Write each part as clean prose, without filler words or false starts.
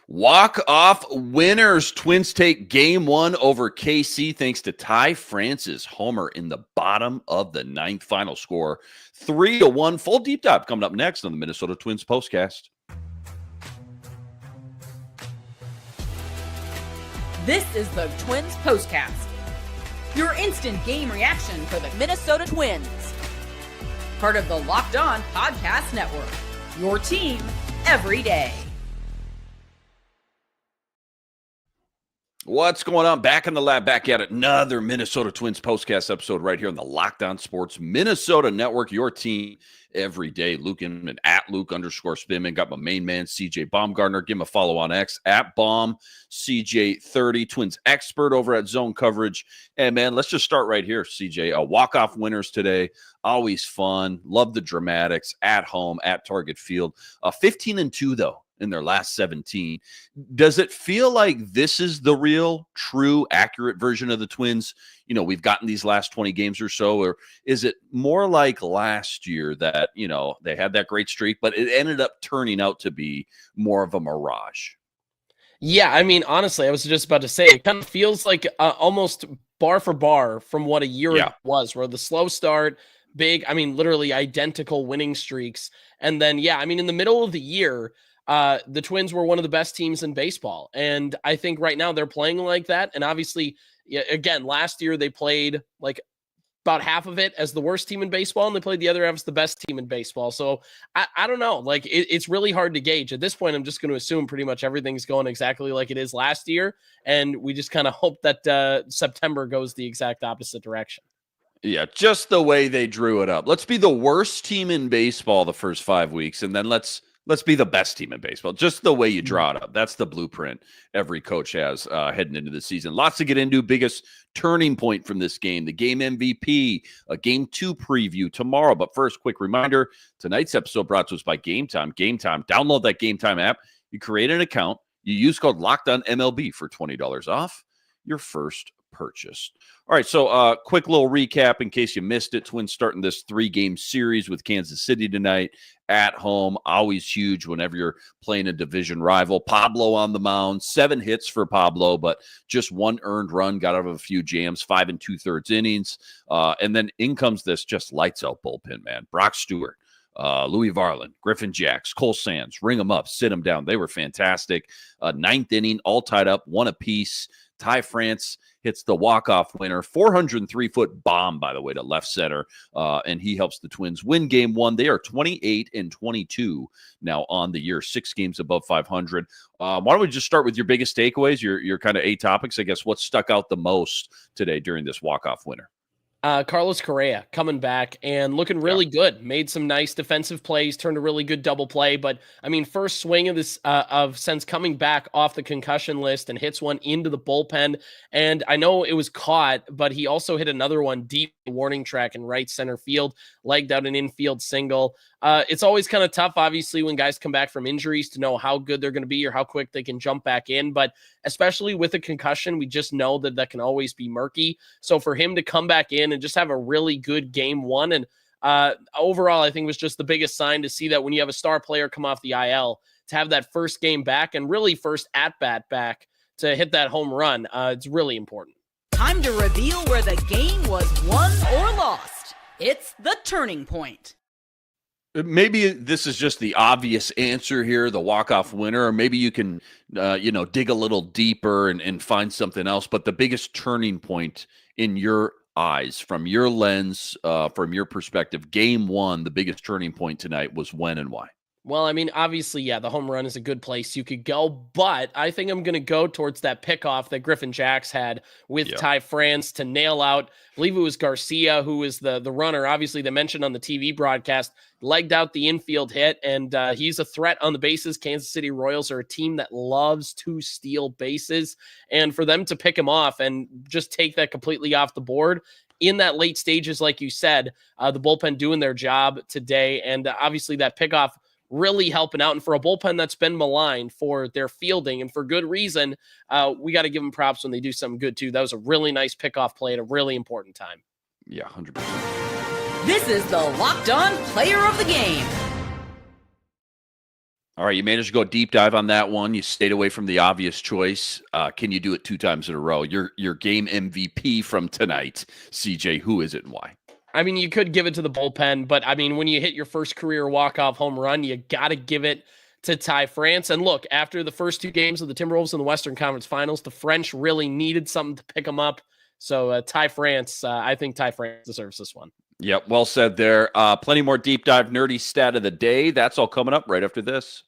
Walk-off winners. Twins take game one over KC thanks to Ty France's homer in the bottom of the ninth. Final score 3-1. Full deep dive coming up next on the Minnesota Twins Postcast. This is the Twins Postcast, your instant game reaction for the Minnesota Twins. Part of the Locked On Podcast Network, your team every day. What's going on? Back in the lab, back at it. Another Minnesota Twins Postcast episode right here on the Locked On Sports Minnesota Network, your team every day. Luke Inman at Luke_Spinman. Got my main man, CJ Baumgartner. Give him a follow on X at BaumCJ30. Twins expert over at Zone Coverage. And man, let's just start right here, CJ. Walk-off winners today. Always fun. Love the dramatics at home at Target Field. 15-2 though in their last 17. Does it feel like this is the real, true, accurate version of the Twins? You know, we've gotten these last 20 games or so, or is it more like last year that, you know, they had that great streak, but it ended up turning out to be more of a mirage? Yeah, I mean, honestly, I was just about to say, it kind of feels like almost bar for bar from what a year ago was, where the slow start, big, I mean, literally identical winning streaks. And then, yeah, I mean, in the middle of the year, the Twins were one of the best teams in baseball. And I think right now they're playing like that. And obviously, again, last year they played like about half of it as the worst team in baseball, and they played the other half as the best team in baseball. So I don't know, like it's really hard to gauge. At this point, I'm just going to assume pretty much everything's going exactly like it is last year. And we just kind of hope that September goes the exact opposite direction. Yeah, just the way they drew it up. Let's be the worst team in baseball the first 5 weeks, and then let's be the best team in baseball. Just the way you draw it up. That's the blueprint every coach has heading into the season. Lots to get into. Biggest turning point from this game, the game MVP, a game 2 preview tomorrow. But first, quick reminder, tonight's episode brought to us by Game Time. Game Time. Download that Game Time app. You create an account. You use code LOCKEDONMLB for $20 off your first purchase. All right, so quick little recap in case you missed it. Twins starting this 3-game series with Kansas City tonight at home. Always huge whenever you're playing a division rival. Pablo on the mound, 7 hits for Pablo, but just 1 earned run, got out of a few jams, 5 2/3 innings. And then in comes this just lights out bullpen, man. Brock Stewart, Louis Varland, Griffin Jacks, Cole Sands, ring them up, sit them down. They were fantastic. 9th inning, all tied up, 1 apiece. Ty France hits the walk-off winner, 403-foot bomb, by the way, to left center, and he helps the Twins win game 1. They are 28-22 now on the year, 6 games above 500. Why don't we just start with your biggest takeaways, your kind of 8 topics, I guess. What stuck out the most today during this walk-off winner? Carlos Correa coming back and looking really good. Made some nice defensive plays, turned a really good double play. But I mean, first swing of this since coming back off the concussion list, and hits one into the bullpen. And I know it was caught, but he also hit another one deep warning track in right center field, legged out an infield single. It's always kind of tough, obviously, when guys come back from injuries to know how good they're going to be or how quick they can jump back in. But especially with a concussion, we just know that can always be murky. So for him to come back in and just have a really good game 1, and overall, I think was just the biggest sign to see that when you have a star player come off the IL, to have that first game back and really first at-bat back to hit that home run, it's really important. Time to reveal where the game was won or lost. It's the turning point. Maybe this is just the obvious answer here, the walk-off winner, or maybe you can, dig a little deeper and find something else. But the biggest turning point in your eyes, from your lens, from your perspective, game 1, the biggest turning point tonight was when and why? Well, I mean, obviously, yeah, the home run is a good place you could go, but I think I'm going to go towards that pickoff that Griffin Jacks had with Ty France to nail out. I believe it was Garcia who was the runner. Obviously, they mentioned on the TV broadcast, legged out the infield hit, and he's a threat on the bases. Kansas City Royals are a team that loves to steal bases, and for them to pick him off and just take that completely off the board in that late stages, like you said, the bullpen doing their job today, and obviously that pickoff really helping out. And for a bullpen that's been maligned for their fielding, and for good reason, we got to give them props when they do something good too. That was a really nice pickoff play at a really important time. Yeah, 100%. This is the Locked On Player of the Game. All right, you managed to go deep dive on that one. You stayed away from the obvious choice. Can you do it 2 times in a row? Your game MVP from tonight, CJ. Who is it and why? I mean, you could give it to the bullpen, but I mean, when you hit your first career walk-off home run, you got to give it to Ty France. And look, after the first 2 games of the Timberwolves in the Western Conference Finals, the French really needed something to pick them up. So Ty France, I think Ty France deserves this one. Yep, well said there. Plenty more deep dive nerdy stat of the day. That's all coming up right after this.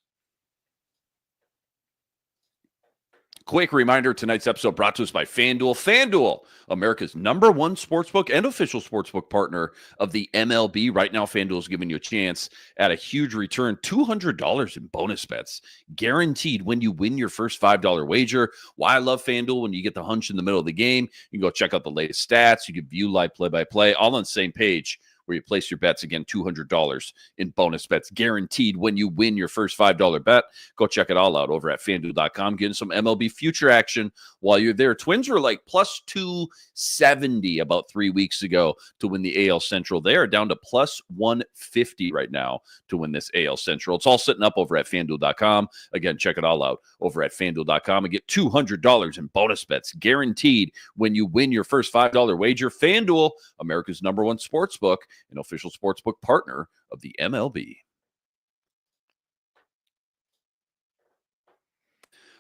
Quick reminder, tonight's episode brought to us by FanDuel. FanDuel, America's #1 sportsbook and official sportsbook partner of the MLB. Right now, FanDuel is giving you a chance at a huge return, $200 in bonus bets, guaranteed when you win your first $5 wager. Why I love FanDuel, when you get the hunch in the middle of the game, you can go check out the latest stats. You can view live play-by-play, all on the same page where you place your bets. Again, $200 in bonus bets guaranteed when you win your first $5 bet. Go check it all out over at FanDuel.com. Getting some MLB future action while you're there. Twins were like plus 270 about 3 weeks ago to win the AL Central. They are down to plus 150 right now to win this AL Central. It's all sitting up over at FanDuel.com. Again, check it all out over at FanDuel.com and get $200 in bonus bets guaranteed when you win your first $5 wager. FanDuel, America's #1 sportsbook, an official sportsbook partner of the MLB.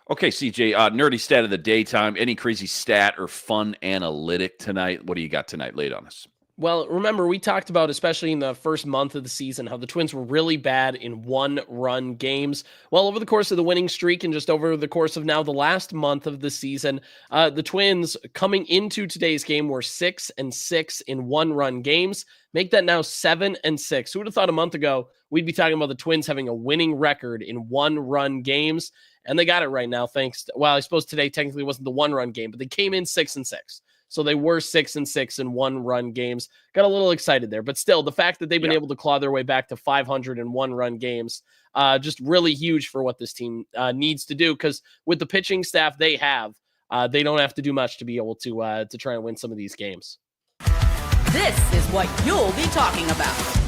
Okay, CJ, nerdy stat of the daytime. Any crazy stat or fun analytic tonight? What do you got tonight laid on us? Well, remember, we talked about, especially in the first month of the season, how the Twins were really bad in 1-run games. Well, over the course of the winning streak and just over the course of now the last month of the season, the Twins coming into today's game were 6-6 in 1-run games. Make that now 7-6. Who would have thought a month ago we'd be talking about the Twins having a winning record in 1-run games? And they got it right now, thanks to, well, I suppose today technically wasn't the 1-run game, but they came in 6-6. So they were 6-6 in 1-run games. Got a little excited there, but still, the fact that they've been able to claw their way back to 500 in 1-run games, just really huge for what this team needs to do. Because with the pitching staff they have, they don't have to do much to be able to try and win some of these games. This is what you'll be talking about.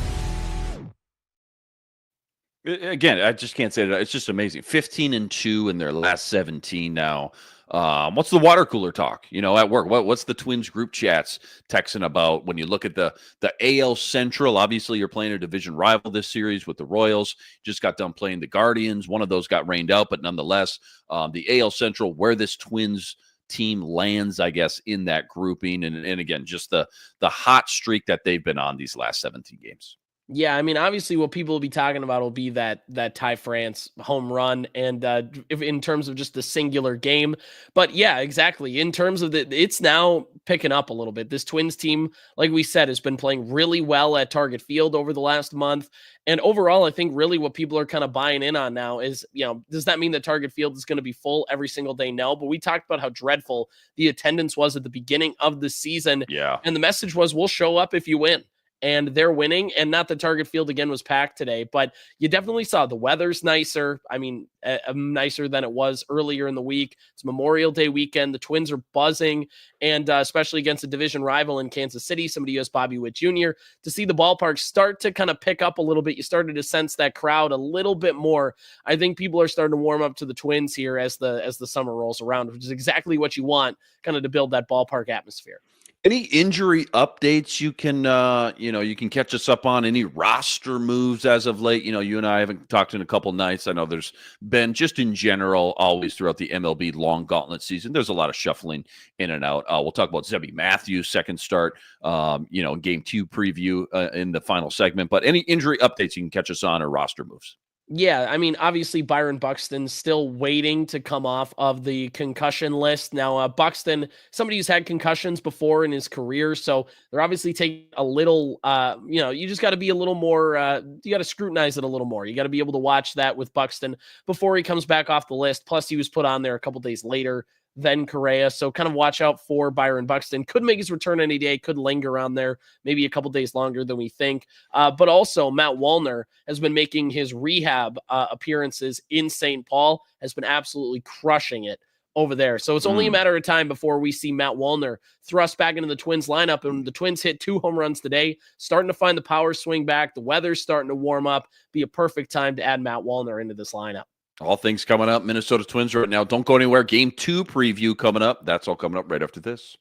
Again, I just can't say that. It's just amazing. 15-2 in their last 17 now. What's the water cooler talk, at work? What's the Twins group chats texting about when you look at the AL Central? Obviously, you're playing a division rival this series with the Royals. Just got done playing the Guardians. One of those got rained out, but nonetheless, the AL Central, where this Twins team lands, I guess, in that grouping. And again, just the hot streak that they've been on these last 17 games. Yeah, I mean, obviously what people will be talking about will be that Ty France home run and in terms of just the singular game. But yeah, exactly. In terms of it's now picking up a little bit. This Twins team, like we said, has been playing really well at Target Field over the last month. And overall, I think really what people are kind of buying in on now is, does that mean that Target Field is going to be full every single day? No, but we talked about how dreadful the attendance was at the beginning of the season. Yeah. And the message was, we'll show up if you win. And they're winning, and not that Target Field again was packed today, but you definitely saw the weather's nicer. I mean, nicer than it was earlier in the week. It's Memorial Day weekend. The Twins are buzzing, and especially against a division rival in Kansas City, somebody who has Bobby Witt Jr., to see the ballpark start to kind of pick up a little bit. You started to sense that crowd a little bit more. I think people are starting to warm up to the Twins here as the summer rolls around, which is exactly what you want, kind of to build that ballpark atmosphere. Any injury updates you can catch us up on? Any roster moves as of late? You and I haven't talked in a couple nights. I know there's been, just in general, always throughout the MLB long gauntlet season, there's a lot of shuffling in and out. We'll talk about Zebby Matthews' second start, game 2 preview in the final segment. But any injury updates you can catch us on, or roster moves? Yeah, I mean, obviously Byron Buxton's still waiting to come off of the concussion list. Now, Buxton, somebody who's had concussions before in his career, so they're obviously taking a little, you just got to be a little more, you got to scrutinize it a little more. You got to be able to watch that with Buxton before he comes back off the list. Plus, he was put on there a couple days later than Correa, so kind of watch out for Byron Buxton. Could make his return any day, could linger around there maybe a couple days longer than we think. But also Matt Wallner has been making his rehab appearances in St. Paul, has been absolutely crushing it over there. So it's only a matter of time before we see Matt Wallner thrust back into the Twins lineup. And the Twins hit 2 home runs today, starting to find the power swing back. The weather's starting to warm up. Be a perfect time to add Matt Wallner into this lineup. All things coming up. Minnesota Twins right now. Don't go anywhere. Game 2 preview coming up. That's all coming up right after this.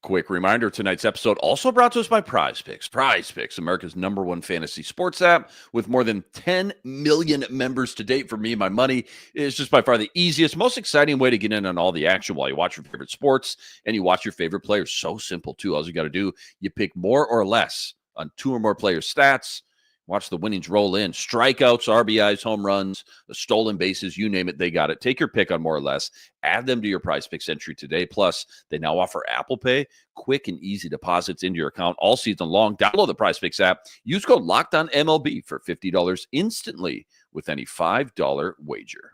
Quick reminder, tonight's episode also brought to us by Prize Picks. Prize Picks, America's #1 fantasy sports app with more than 10 million members to date. For me, my money is just by far the easiest, most exciting way to get in on all the action while you watch your favorite sports and you watch your favorite players. So simple, too. All you got to do, you pick more or less on 2 or more players' stats. Watch the winnings roll in. Strikeouts, RBIs, home runs, stolen bases, you name it, they got it. Take your pick on more or less. Add them to your Prize Picks entry today. Plus, they now offer Apple Pay, quick and easy deposits into your account all season long. Download the Prize Picks app. Use code LOCKEDONMLB for $50 instantly with any $5 wager.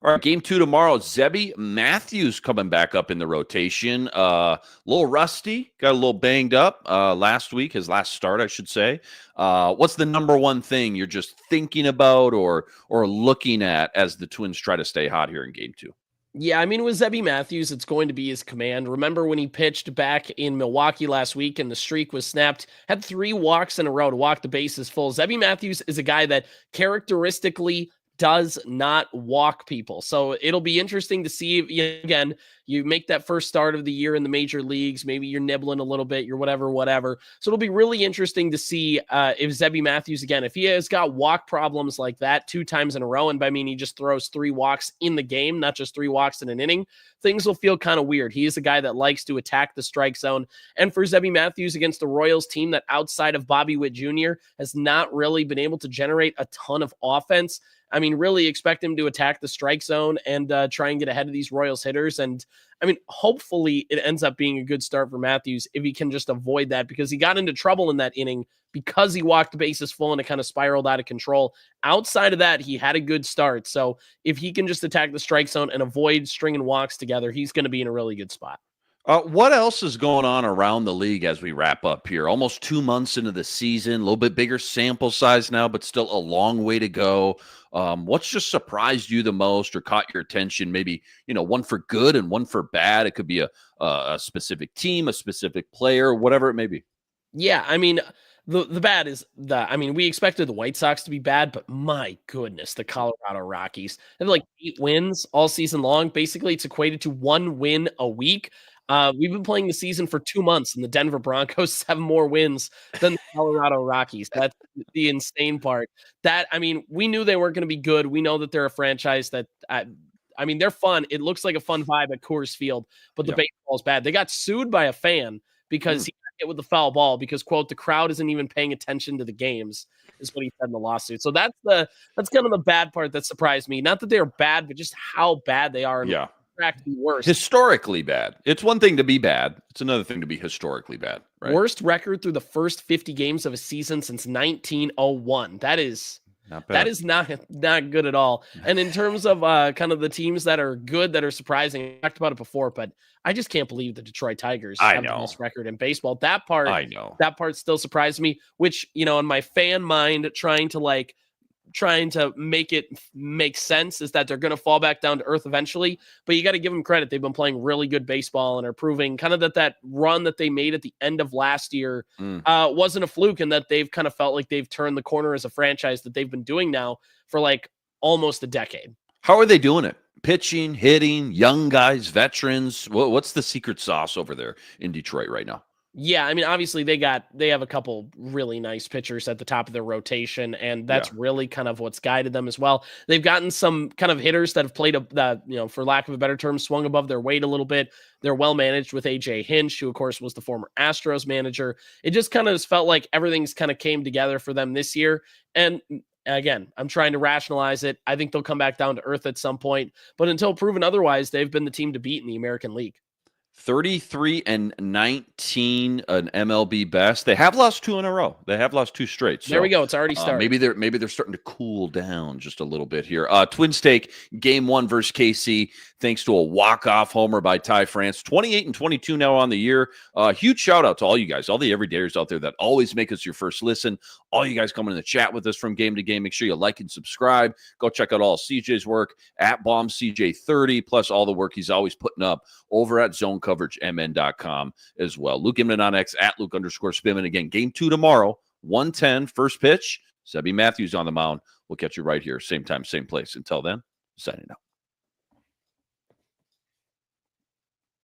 All right, game 2 tomorrow. Zebby Matthews coming back up in the rotation. A little rusty, got a little banged up last week, his last start, I should say. What's the number one thing you're just thinking about or looking at as the Twins try to stay hot here in game 2? Yeah, I mean, with Zebby Matthews, it's going to be his command. Remember when he pitched back in Milwaukee last week and the streak was snapped, had 3 walks in a row to walk the bases full. Zebby Matthews is a guy that characteristically does not walk people. So it'll be interesting to see if, again, you make that first start of the year in the major leagues. Maybe you're nibbling a little bit, you're whatever. So it'll be really interesting to see if Zebby Matthews, again, if he has got walk problems like that 2 times in a row, and by mean he just throws 3 walks in the game, not just 3 walks in an inning, things will feel kind of weird. He is a guy that likes to attack the strike zone. And for Zebby Matthews against the Royals team that outside of Bobby Witt Jr. has not really been able to generate a ton of offense, I mean, really expect him to attack the strike zone and try and get ahead of these Royals hitters. And I mean, hopefully it ends up being a good start for Matthews if he can just avoid that, because he got into trouble in that inning because he walked the bases full and it kind of spiraled out of control. Outside of that, he had a good start. So if he can just attack the strike zone and avoid stringing walks together, he's going to be in a really good spot. What else is going on around the league as we wrap up here? Almost 2 months into the season, a little bit bigger sample size now, but still a long way to go. What's just surprised you the most or caught your attention? Maybe, one for good and one for bad. It could be a specific team, a specific player, whatever it may be. Yeah, I mean, the bad is we expected the White Sox to be bad, but my goodness, the Colorado Rockies have like 8 wins all season long. Basically, it's equated to 1 win a week. We've been playing the season for 2 months, and the Denver Broncos have more wins than the Colorado Rockies. That's the insane part. We knew they weren't going to be good. We know that they're a franchise that, they're fun. It looks like a fun vibe at Coors Field, but the baseball is bad. They got sued by a fan because he got hit with the foul ball because, quote, the crowd isn't even paying attention to the games, is what he said in the lawsuit. So that's kind of the bad part that surprised me. Not that they're bad, but just how bad they are. Yeah. To be worse. Historically bad. It's one thing to be bad. It's another thing to be historically bad. Right? Worst record through the first 50 games of a season since 1901. That is not bad. That is not good at all. And in terms of kind of the teams that are good, that are surprising, I talked about it before, but I just can't believe the Detroit Tigers have the best record in baseball. That part still surprised me, which, in my fan mind, trying to make it make sense is that they're going to fall back down to earth eventually, but you got to give them credit. They've been playing really good baseball and are proving kind of that run that they made at the end of last year wasn't a fluke, and that they've kind of felt like they've turned the corner as a franchise that they've been doing now for like almost a decade. How are they doing it? Pitching, hitting, young guys, veterans. What's the secret sauce over there in Detroit right now? Yeah, I mean, obviously they have a couple really nice pitchers at the top of their rotation, and that's really kind of what's guided them as well. They've gotten some kind of hitters that have played for lack of a better term, swung above their weight a little bit. They're well managed with AJ Hinch, who of course was the former Astros manager. It just kind of just felt like everything's kind of came together for them this year. And again, I'm trying to rationalize it. I think they'll come back down to earth at some point, but until proven otherwise, they've been the team to beat in the American League. 33-19, an MLB best. They have lost 2 in a row. They have lost 2 straight. So there we go. It's already started. Maybe they're starting to cool down just a little bit here. Twins take game 1 versus KC, thanks to a walk-off homer by Ty France. 28-22 now on the year. Huge shout out to all you guys, all the everydayers out there that always make us your first listen. All you guys coming in the chat with us from game to game. Make sure you like and subscribe. Go check out all CJ's work at BombCJ30, plus all the work he's always putting up over at ZoneCoverageMN.com as well. Luke Imman on X at Luke_Spimman. Again, game 2 tomorrow, 1:10, first pitch. Sebby Matthews on the mound. We'll catch you right here, same time, same place. Until then, signing out.